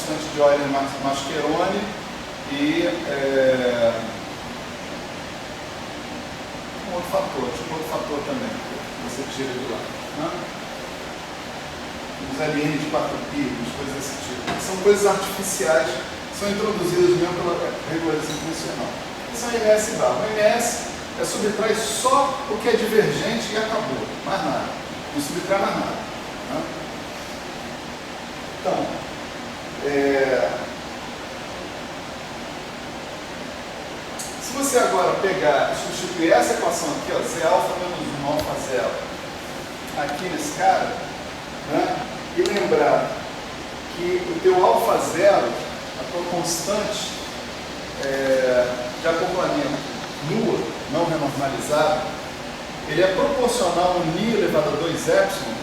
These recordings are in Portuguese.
constante de Euler-Mascheroni e um outro fator também, que você tira de lá. Né? Os LN de 4 picos, coisas desse tipo. São coisas artificiais, são introduzidas mesmo pela regularização funcional. Isso é MS e barra. O MS subtrai só o que é divergente e acabou, mais nada. Não subtrai mais nada. Né? Então, se você agora pegar e substituir essa equação aqui, ó, Z alfa menos 1 alfa zero, aqui nesse cara, né, e lembrar que o teu alfa zero, a tua constante de acoplamento nua, não renormalizada, ele é proporcional ao ni elevado a 2 epsilon,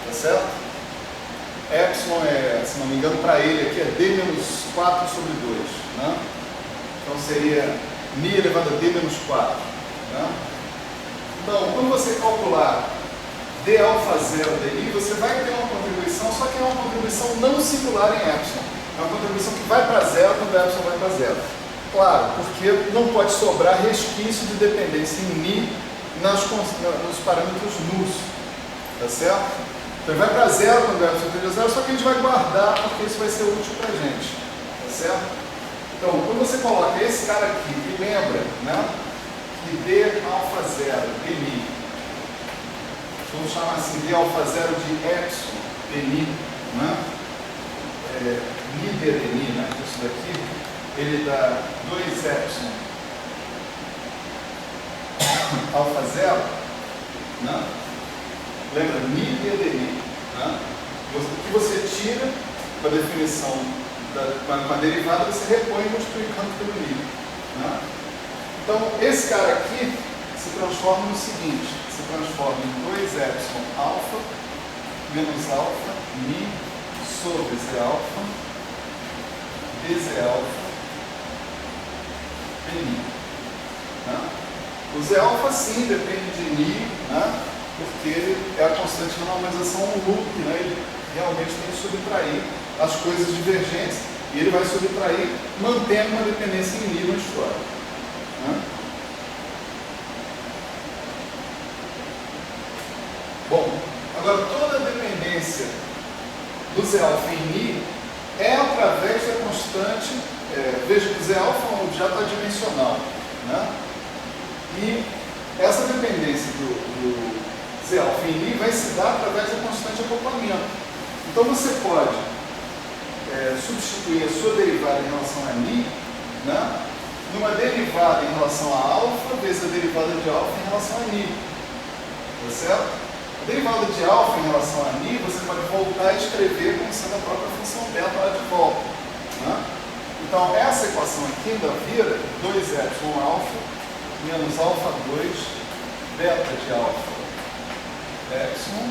tá certo? Epsilon se não me engano, para ele aqui é d menos 4 sobre 2, né? Então seria ni elevado a d menos 4, né? Então, quando você calcular d alfa zero dI, você vai ter uma contribuição, só que é uma contribuição não singular em epsilon. É uma contribuição que vai para zero quando o epsilon vai para zero. Claro, porque não pode sobrar resquício de dependência em ni nos parâmetros nus, tá certo? Então vai para zero quando o epsilon tende a zero, só que a gente vai guardar porque isso vai ser útil para a gente, tá certo? Então, quando você coloca esse cara aqui e lembra, né, que d alfa zero, dni, vamos chamar assim, d alfa zero de epsilon, dni, né? Ni dni, né? Isso daqui, ele dá 2 epsilon alfa zero, né? Lembra? Ni dni, né? O que você tira com a definição, com a derivada, você repõe multiplicando pelo ni, né? Então, esse cara aqui se transforma no seguinte, se transforma em 2 epsilon alfa menos alfa ni sobre Z alfa dZ alfa dni. Né? O Z alfa sim depende de ni, né? Porque ele é a constante de normalização loop, né? Ele realmente tem que subtrair as coisas divergentes e ele vai subtrair mantendo uma dependência em ni na história. Né? Bom, agora toda a dependência do Z alfa em ni é através da constante, veja que o Z alfa é um objeto adimensional, né? E essa dependência do Z alfa em ni vai se dar através da constante de acoplamento. Então você pode substituir a sua derivada em relação a ni, né, numa derivada em relação a alfa vezes a derivada de alfa em relação a ni, tá certo? A derivada de alfa em relação a ni, você pode voltar a escrever como sendo a própria função beta lá de volta. Né? Então, essa equação aqui ainda vira 2 epsilon alfa menos alfa 2 beta de alfa epsilon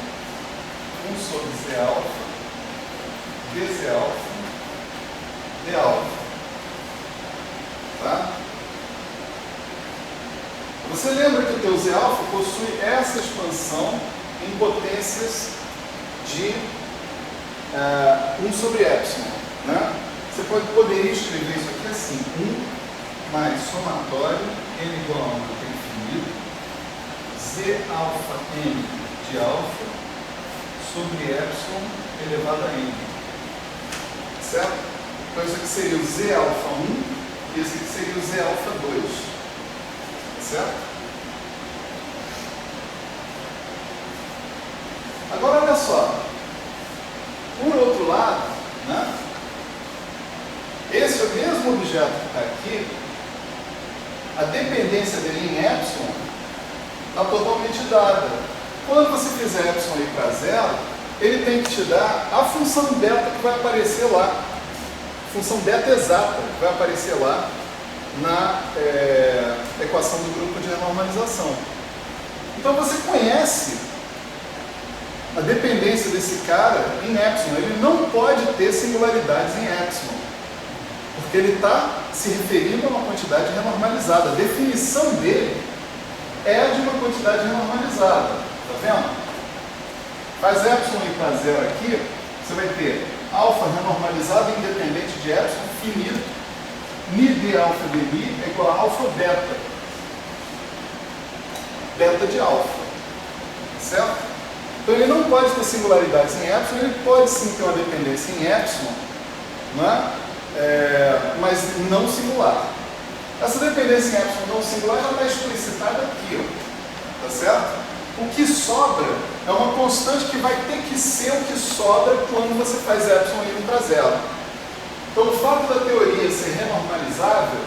1 sobre Z alfa dZ alfa d alfa. Tá? Você lembra que o teu Z alfa possui essa expansão em potências de 1 sobre epsilon, né? Você poderia escrever isso aqui assim, 1 mais somatório n igual a 1 até infinito, Z alfa n de alfa sobre epsilon elevado a n. Certo? Então isso aqui seria o Z alfa 1 e esse aqui seria o Z alfa 2. Certo? Agora olha só, por outro lado, né, esse é o mesmo objeto que está aqui, a dependência dele em epsilon está totalmente dada. Quando você fizer epsilon ir para zero, ele tem que te dar a função beta que vai aparecer lá, função beta exata que vai aparecer lá na equação do grupo de renormalização. Então você conhece a dependência desse cara em epsilon. Ele não pode ter singularidades em epsilon, porque ele está se referindo a uma quantidade renormalizada. A definição dele é de uma quantidade renormalizada. Está vendo? Faz epsilon ir para zero aqui, você vai ter alfa renormalizado independente de epsilon, finito, ni de alfa de mi é igual a alfa beta. Beta de alfa. Certo? Então ele não pode ter singularidade sem epsilon, ele pode sim ter uma dependência em epsilon, né? Mas não singular. Essa dependência em epsilon não singular já está explicitada aqui, ó. Tá certo? O que sobra é uma constante que vai ter que ser o que sobra quando você faz epsilon indo para zero. Então o fato da teoria ser renormalizável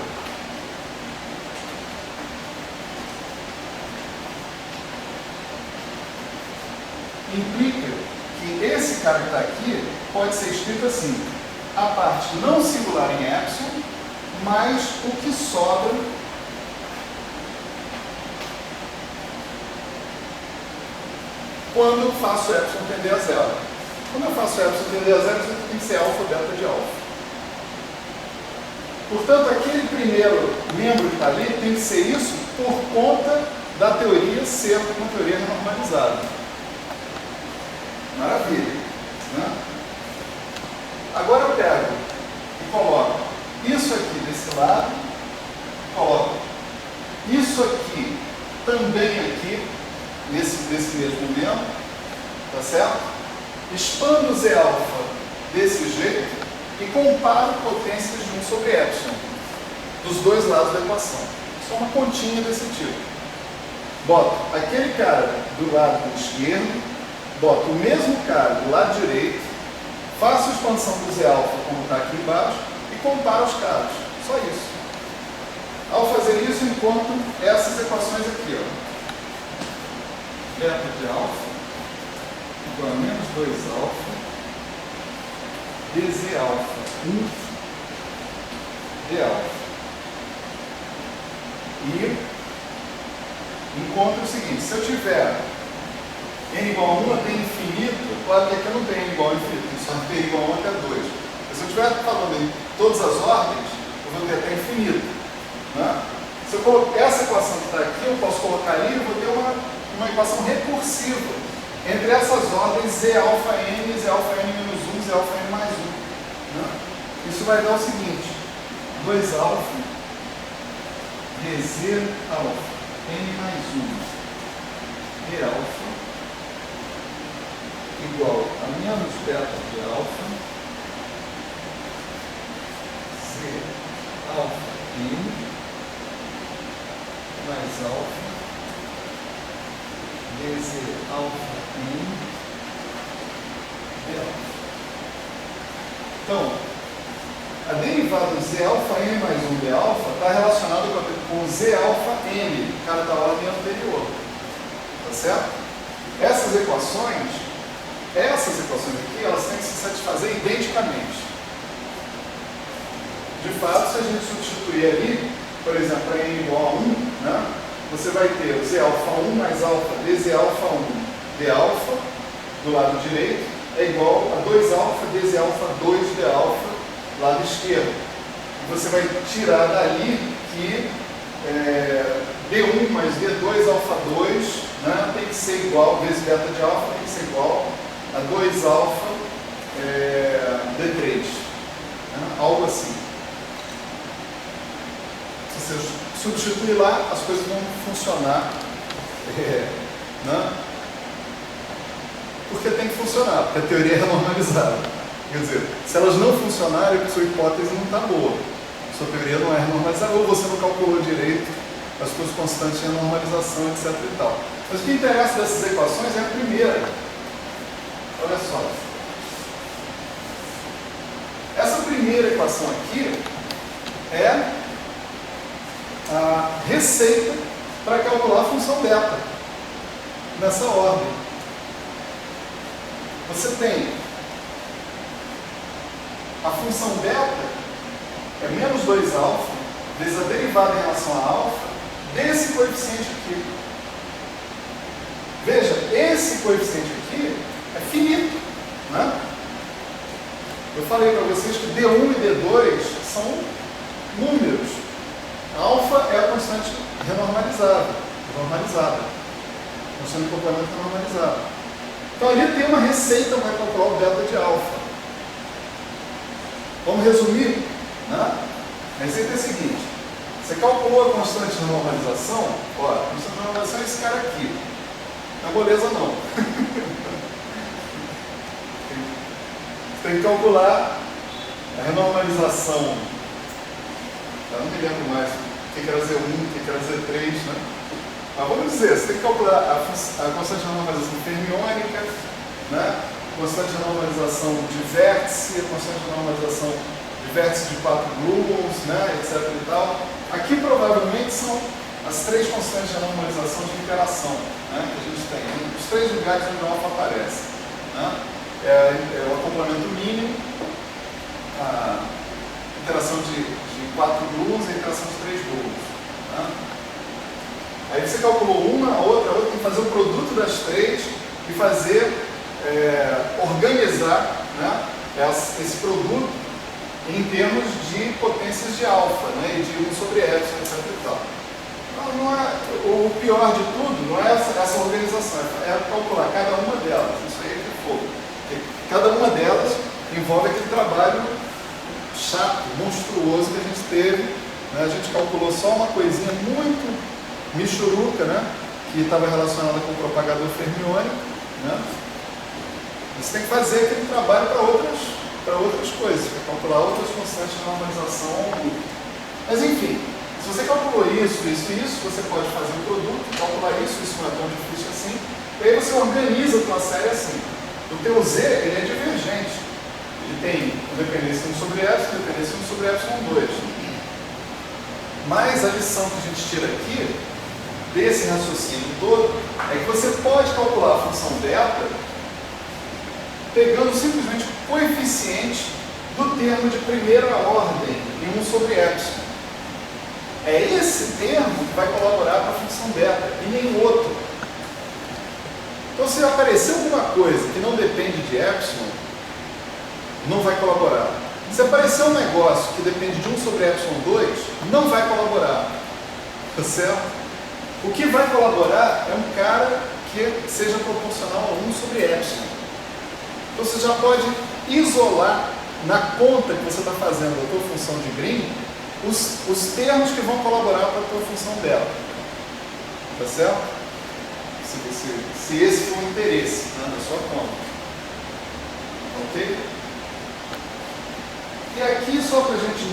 implica que esse cara que está aqui pode ser escrito assim: a parte não singular em epsilon, mais o que sobra quando eu faço epsilon tender a zero. Quando eu faço epsilon tender a zero, tem que ser alfa beta de alfa. Portanto, aquele primeiro membro que está ali tem que ser isso por conta da teoria ser uma teoria renormalizada. Maravilha. Né? Agora eu pego e coloco isso aqui desse lado, coloco isso aqui também aqui, nesse mesmo membro, tá certo? Expando Z alfa desse jeito e comparo potências de 1 sobre epsilon, dos dois lados da equação. Só uma continha desse tipo. Boto aquele cara do lado esquerdo, boto o mesmo cara do lado direito, faço a expansão do Z alfa como está aqui embaixo e comparo os caras. Só isso. Ao fazer isso, encontro essas equações aqui, ó. Beta de alfa igual a menos 2 alfa dz alfa 1 d alfa. E encontro o seguinte: se eu tiver n igual a 1 até infinito, claro que aqui eu não tenho n igual a infinito, só tem n igual a 1 até 2. Mas se eu estiver falando em todas as ordens, eu vou ter até infinito. Né? Se eu colocar essa equação que está aqui, eu posso colocar ali e vou ter uma equação recursiva entre essas ordens Z alfa n, Z alfa n menos 1, Z alfa n mais 1. Né? Isso vai dar o seguinte: 2 alfa dz alfa n mais 1 d alfa igual a menos beta de alfa Z alfa n mais alfa dz alfa n d alfa. Então, a derivada Z alfa n mais 1 d alfa está relacionada com Z alfa n, cara da ordem anterior. Tá certo? Essas equações aqui, elas têm que se satisfazer identicamente. De fato, se a gente substituir ali, por exemplo, para n igual a 1, né, você vai ter o Z alfa 1 mais alfa dz alfa 1 d alfa do lado direito é igual a 2 alfa dz alfa 2 d alfa lado esquerdo. E você vai tirar dali que d1 mais d2 alfa 2, né, tem que ser igual, vezes beta de alfa, tem que ser igual a 2 alfa d3. Né, algo assim. Se você substituir lá, as coisas vão funcionar. Né? Porque tem que funcionar, porque a teoria é renormalizada. Quer dizer, se elas não funcionarem, a sua hipótese não está boa. A sua teoria não é renormalizada, ou você não calculou direito as suas constantes de normalização, etc. e tal. Mas o que interessa dessas equações é a primeira. Olha só. Essa primeira equação aqui é a receita para calcular a função beta nessa ordem. Você tem a função beta é menos 2 alfa vezes a derivada em relação a alfa desse coeficiente aqui. Veja, esse coeficiente aqui é finito, né? Eu falei para vocês que D1 e D2 são números. Alfa é a constante renormalizada, constante de complemento renormalizada. Então ali tem uma receita para calcular o beta de alfa. Vamos resumir, né? A receita é a seguinte: você calculou a constante de normalização, ó, a constante de normalização é esse cara aqui. Na moleza não. Você tem que calcular a renormalização. Eu não me lembro mais o que era Z1, o que era Z3, né? Mas vamos dizer, você tem que calcular a constante de normalização fermiônica, né? Constante de normalização de vértice, a constante de normalização de vértice de 4 gluons, né? Etc. e tal. Aqui provavelmente são as 3 constantes de normalização de interação, né? Que a gente tem, os 3 lugares onde o alfa aparece, né? É o acoplamento mínimo, a interação de 4 gluons e a interação de 3 gluons, né? Aí você calculou uma, a outra tem que fazer o produto das 3 e fazer, organizar, né, esse produto em termos de potências de alfa, né, e de 1 sobre epsilon, etc. e tal. Não é, o pior de tudo não é essa organização, é calcular cada uma delas. Isso aí é que for. Porque cada uma delas envolve aquele trabalho chato, monstruoso que a gente teve, né? A gente calculou só uma coisinha muito michuruca, né? Que estava relacionada com o propagador fermiônico, né? Você tem que fazer aquele trabalho para outras coisas, para calcular outras constantes de normalização. Mas enfim, se você calculou isso, você pode fazer o produto, calcular isso não é tão difícil assim, e aí você organiza a tua série assim. O teu Z, ele é divergente. Ele tem dependência 1 sobre epsilon, dependência 1 sobre epsilon 2. Mas a lição que a gente tira aqui, desse raciocínio todo, é que você pode calcular a função beta pegando simplesmente o coeficiente do termo de primeira ordem em 1 sobre epsilon. É esse termo que vai colaborar para a função beta, e nenhum outro. Então, se aparecer alguma coisa que não depende de epsilon, não vai colaborar. Se aparecer um negócio que depende de 1 sobre epsilon 2, não vai colaborar. Tá certo? O que vai colaborar é um cara que seja proporcional a 1 sobre epsilon. Então você já pode isolar na conta que você está fazendo da tua função de Green os termos que vão colaborar para a tua função beta. Tá certo? Se esse for o interesse, né, da sua conta. Ok? E aqui, só para a gente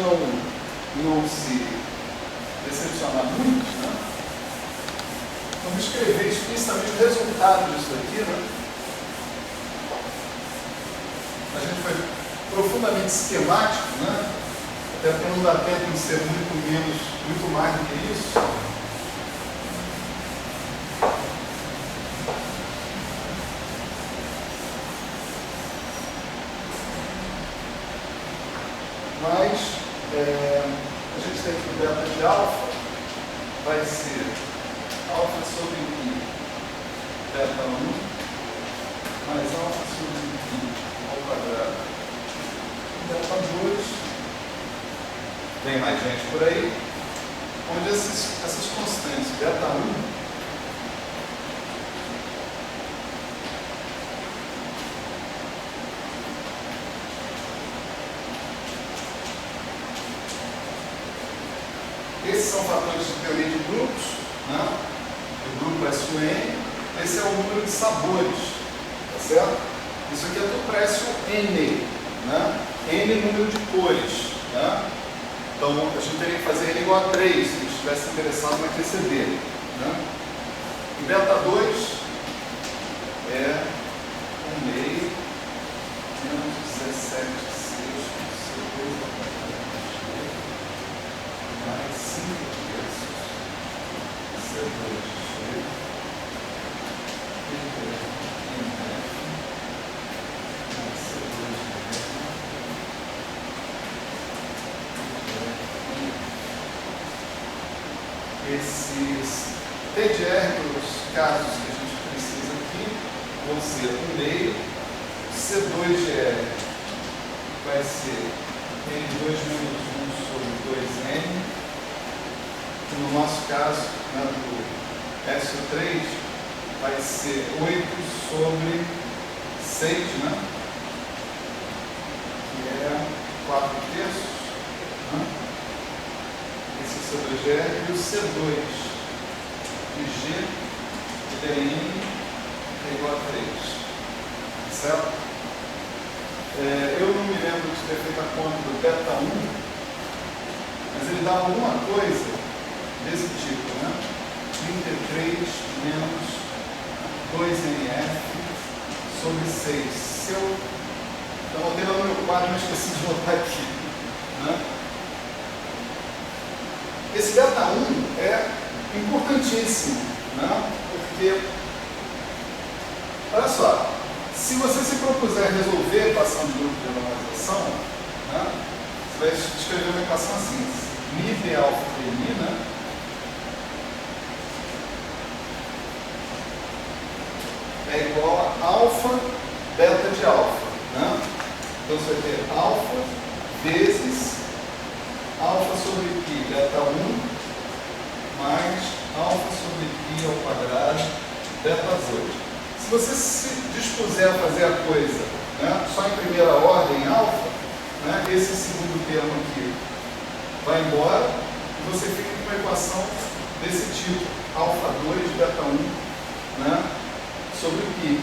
não se decepcionar muito, né, vamos escrever explicitamente o resultado disso aqui, né? A gente foi profundamente esquemático, né? Até porque não dá tempo de ser muito mais do que isso. Mas a gente tem que o beta de alfa vai ser alfa sobre i beta 1 mais alfa sobre i ao quadrado beta 2. Tem mais gente por aí, onde essas constantes beta 1 esses são fatores de teoria de grupos, né? O grupo SUN, esse é o número de sabores, tá certo? Isso aqui é do précio N, né? N número de cores, né? Então a gente teria que fazer ele igual a 3, se a gente estivesse interessado na QCD, né? E beta 2 é 1,5 menos 17,6 mais 5 terços C2 cheio mais C2 esses TGR dos casos que a gente precisa aqui vão ser 1,5 C2GR vai ser N2 menos 1 sobre 2N, que no nosso caso, né, do SO3, vai ser 8 sobre 6, né? Que é 4,5. 4/3, né? Esse sobre G, e o C2 de G de DN é igual a 3. Certo? Eu não me lembro de ter feito a conta do beta 1, mas ele dá alguma coisa desse tipo, né? 33 menos 2NF sobre 6. Se eu anotei lá no meu quadro, mas esqueci de botar aqui, né? Esse beta 1 é importantíssimo, né? Porque, olha só, se você se propuser resolver a equação de grupo de normalização, né, você vai escrever uma equação assim: nível alfa PI, né, é igual a alfa beta de alfa. Né? Então você vai ter alfa vezes alfa sobre π beta 1 mais alfa sobre π ao quadrado beta 2. Se você se dispuser a fazer a coisa, né, só em primeira ordem alfa, né, esse segundo termo aqui vai embora e você fica com uma equação desse tipo: alfa 2 beta 1, né, sobre π.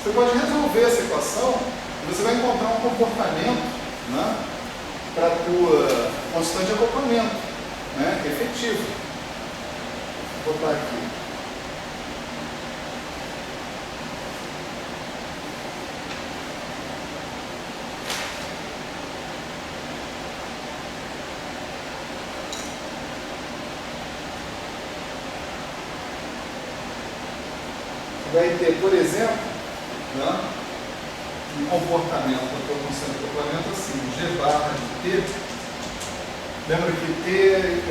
Você pode resolver essa equação e você vai encontrar um comportamento, né, para a tua constante de acoplamento, né, efetivo. Vou botar aqui. Vai ter, por exemplo, né, um comportamento da tua constante de acoplamento assim: G barra de T. Lembra que T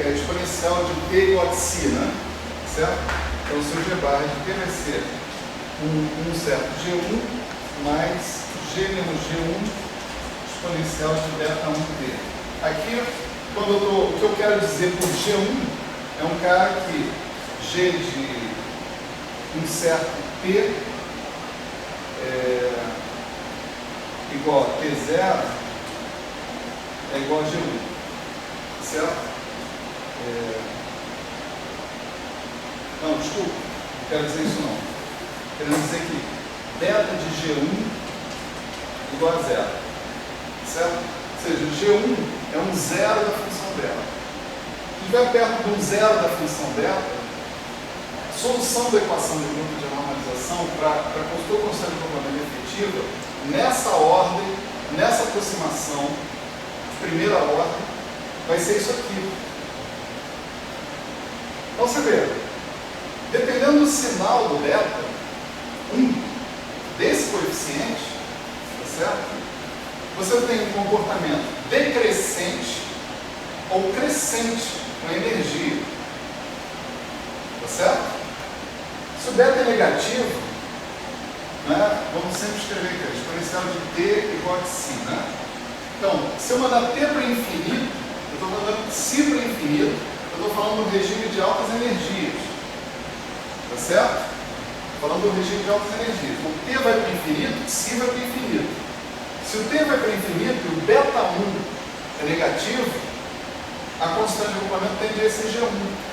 é exponencial de T igual a si, né? Certo? Então o seu G barra de T vai ser um certo G1 mais G menos G1 exponencial de beta 1T. Aqui, o que eu quero dizer por G1 é um cara que G de um certo P igual a T0 é igual a G1, certo? Não, desculpa, não quero dizer isso não. Quero dizer que beta de G1 igual a 0, certo? Ou seja, G1 é um zero da função delta. Se estiver perto de um zero da função delta, a solução da equação de grupo de normalização para construir a constante de acoplamento efetiva, nessa ordem, nessa aproximação de primeira ordem, vai ser isso aqui. Então você vê, dependendo do sinal do beta, desse coeficiente, tá certo? Você tem um comportamento decrescente ou crescente com energia, tá certo? Se o beta é negativo, né, vamos sempre escrever aqui: exponencial de T igual a si, né? Então, se eu mandar T para infinito, eu estou mandando si para infinito, eu estou falando do regime de altas energias, tá certo? Falando do regime de altas energias. O T vai para o infinito, si vai para o infinito. Se o T vai para o infinito e o beta 1 é negativo, a constante de acoplamento tende a ser G1.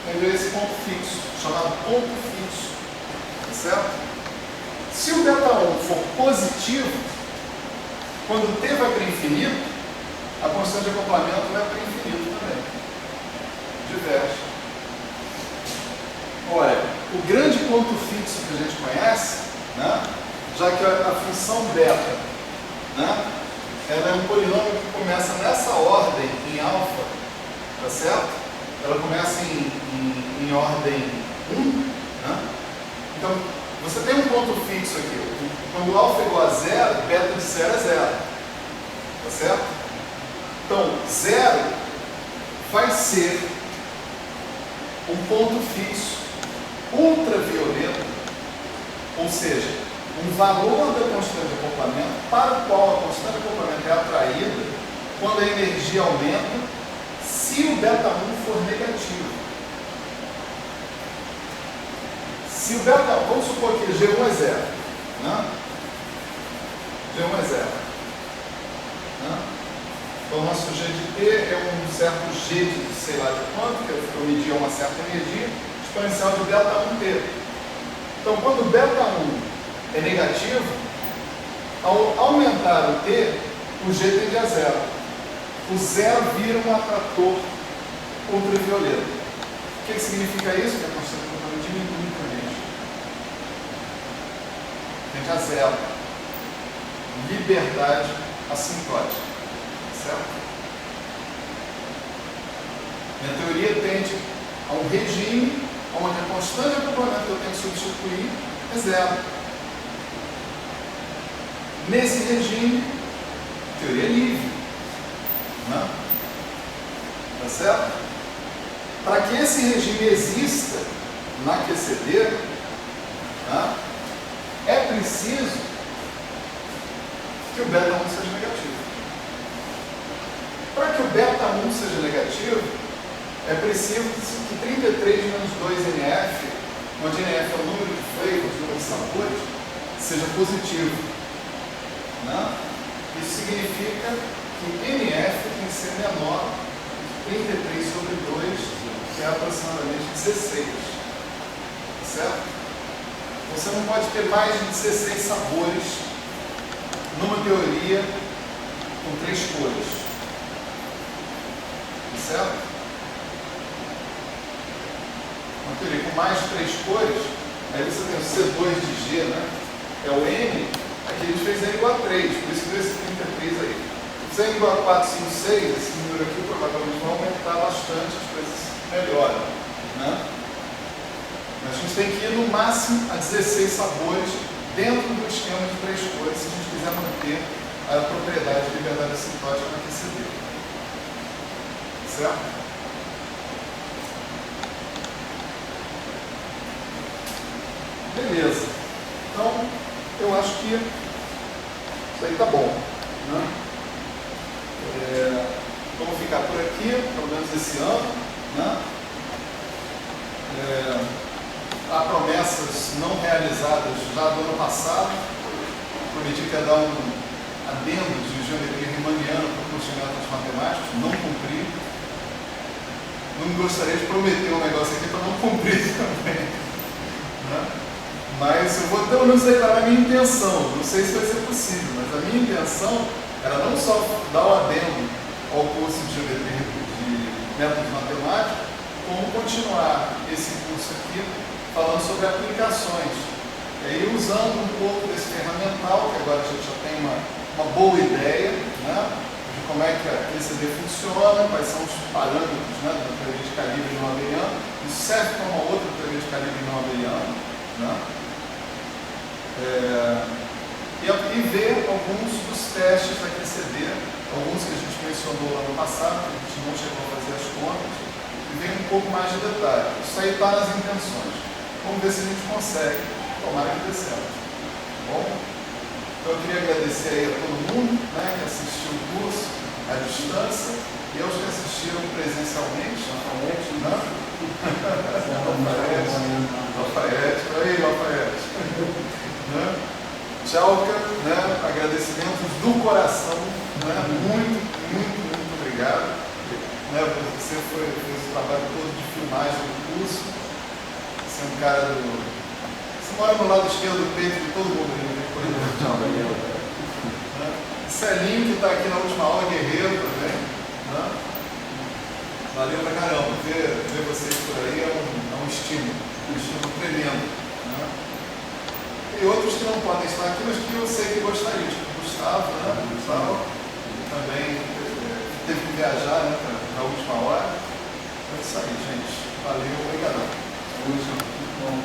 Tende a esse ponto fixo, chamado ponto fixo. Tá certo? Se o beta 1 for positivo, quando o T vai para o infinito, a constante de acoplamento vai para o infinito também. Diverso. Olha, o grande ponto fixo que a gente conhece, né, já que a função beta, né, ela é um polinômio que começa nessa ordem em alfa, tá certo? Ela começa em ordem 1, né? Então, você tem um ponto fixo aqui. Quando alfa é igual a 0, beta de 0 é 0, tá certo? Então, 0 vai ser um ponto fixo ultravioleta, ou seja, um valor da constante de acoplamento para o qual a constante de acoplamento é atraída quando a energia aumenta, se o beta 1 for negativo. Se o beta, vamos supor que G1 é 0, né? G1 é 0. Então, o nosso G de T é um certo G de sei lá de quanto, que eu medi uma certa energia, exponencial de ΔT. Então, quando Δ1 é negativo, ao aumentar o T, o G tende a zero. O zero vira um atrator ultravioleta. O que significa isso? Que a constante de controle diminui com a gente. Tende a zero. Liberdade assintótica. Certo? Minha teoria tende a um regime onde a constante de acoplamento que eu tenho que substituir é zero. Nesse regime, teoria livre. Né? Tá certo? Para que esse regime exista na QCD, né, é preciso que o Δ1 seja negativo. Para que o Δ1 seja negativo, é preciso que 33 menos 2NF, onde NF é o número de flavors, o número de sabores, seja positivo. Né? Isso significa que NF tem que ser menor que 33 sobre 2, que é aproximadamente 16. Certo? Você não pode ter mais de 16 sabores numa teoria com 3 cores. Certo? Uma teoria com mais de 3 cores, aí você tem o C2 de G, né? É o N, aqui a gente fez N igual a 3, por isso que deu esse 33 aí. Se N igual a 4, 5, 6, esse número aqui provavelmente vai aumentar bastante, as coisas melhoram. Né? Mas a gente tem que ir no máximo a 16 sabores dentro do esquema de 3 cores, se a gente quiser manter a propriedade de liberdade assintótica na QCD. Certo? Beleza. Então, eu acho que isso aí tá bom. Né? Vamos ficar por aqui, pelo menos esse ano. Né? Há promessas não realizadas já do ano passado. Prometi que ia dar um adendo de geometria riemanniana para os métodos matemáticos, não cumpri. Não gostaria de prometer um negócio aqui para não cumprir também. Né? Mas eu vou pelo menos declarar a minha intenção. Não sei se vai ser possível, mas a minha intenção era não só dar o adendo ao curso de geometria de métodos matemáticos, como continuar esse curso aqui falando sobre aplicações. E aí, usando um pouco desse ferramental, que agora a gente já tem uma boa ideia, né, de como é que a QCD funciona, quais são os parâmetros, né, da teoria de calibre não abeliano. Isso serve para uma outra teoria de calibre não abeliano. Né? E ver alguns dos testes da QCD, alguns que a gente mencionou lá no passado, que a gente não chegou a fazer as contas, e ver um pouco mais de detalhe. Isso aí está nas intenções. Vamos ver se a gente consegue. Tomara que dê certo. Tá bom? Então eu queria agradecer aí a todo mundo, né, que assistiu o curso à distância e aos que assistiram presencialmente. Né? Lafayette. Aí, Lafayette. Né? Tchalka, né? Agradecimentos do coração. Né? Muito obrigado. Né? Você fez o trabalho todo de filmagem do curso. Você é um cara do... Você mora no lado esquerdo do peito de todo mundo. Né? Celinho, que está aqui na última aula, guerreiro também. Né? Valeu pra caramba. Ver vocês por aí é um estímulo tremendo. Né? E outros que não podem estar aqui, mas que eu sei que gostariam. Tipo o Gustavo, né? O Gustavo também teve que viajar, né, na última hora. É isso aí, gente. Valeu, obrigadão. Muito bom.